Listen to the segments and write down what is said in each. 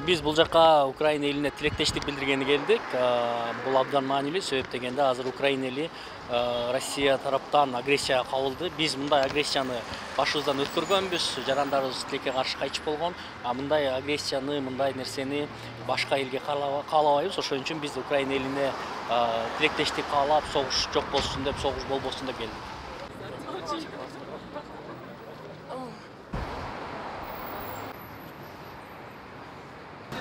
Biz бул жака Украина элине тилектештик билдиргени келдик. Бул абдан маанилүү, себеп дегенде азыр Украина эли Россия тараптан агрессияга кабылды. Биз мындай агрессияны башыбыздан өткөргөнбүз, жарандарыбыз тилекке каршы кайтып болгон. Мындай агрессияны, мындай нерсени башка элге каалабайбыз. Ошон үчүн биз Украина элине тилектештик каалап, согуш жок болсун деп, согуш болбосун деп келдик.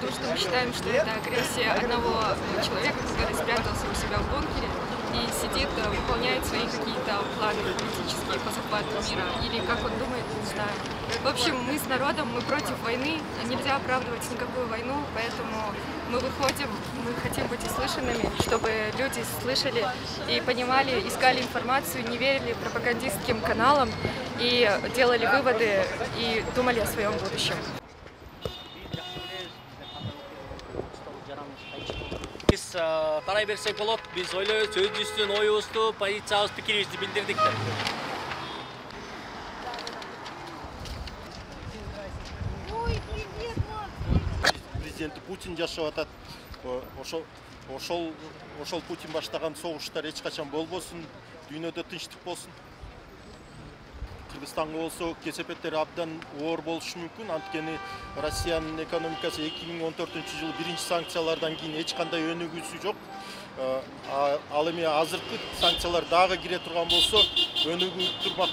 Потому что мы считаем, что это агрессия одного человека, который спрятался у себя в бункере и сидит, выполняет свои какие-то планы политические по захвату мира. Или как он думает, не знаю. В общем, мы с народом, мы против войны, нельзя оправдывать никакую войну, поэтому мы выходим, мы хотим быть услышанными, чтобы люди слышали и понимали, искали информацию, не верили пропагандистским каналам и делали выводы и думали о своем будущем. Biz тарай берсек болот, biz ойлойбуз, өзүбүздүн оюбузду, позициябыз, пикирибизди билдирдик. Президенти Путин жашап атат. Ошол Путин баштаган согуштар эч качан болбосун, дүйнөдө тынчтык болсун. Кыргызстанга болсо кесепеттер абдан оор болушу мүмкүн. Анткени Россиянын экономикасы 2014-жылы биринчи санкциялардан кийин эч кандай өнүгүүсү жок. Ал эми азыркы санкциялар дагы кире турган болсо, өнүгүү турмак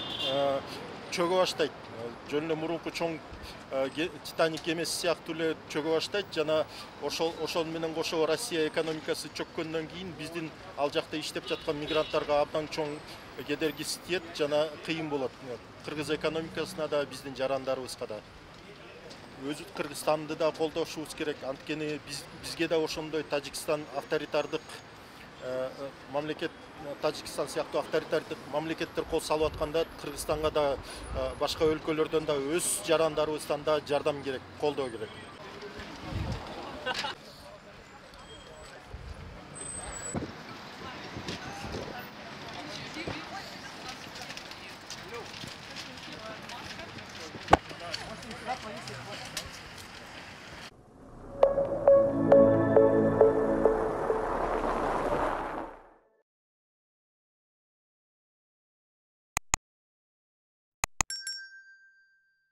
чөгө баштайт. Жөн эле мурунку чоң Титаник кемеси сыяктуу эле чөгө баштайт. Жана ошол менен кошо Россия экономикасы чөккөндөн кийин биздин ал жакта иштеп жаткан мигранттарга абдан чоң кедергиси тиет, жана кыйын болот. Кыргыз экономикасына да биздин жарандарыбызга да. Өзү Кыргызстанды да колдошубуз керек. Анткени бизге да ошондой Тажикстан авторитардык мамлекет, Тажикстан сыяктуу авторитардык мамлекеттер кол салып атканда, Кыргызстанга да башка өлкөлөрдөн да өз жарандарыбыздан да жардам керек, колдоо керек.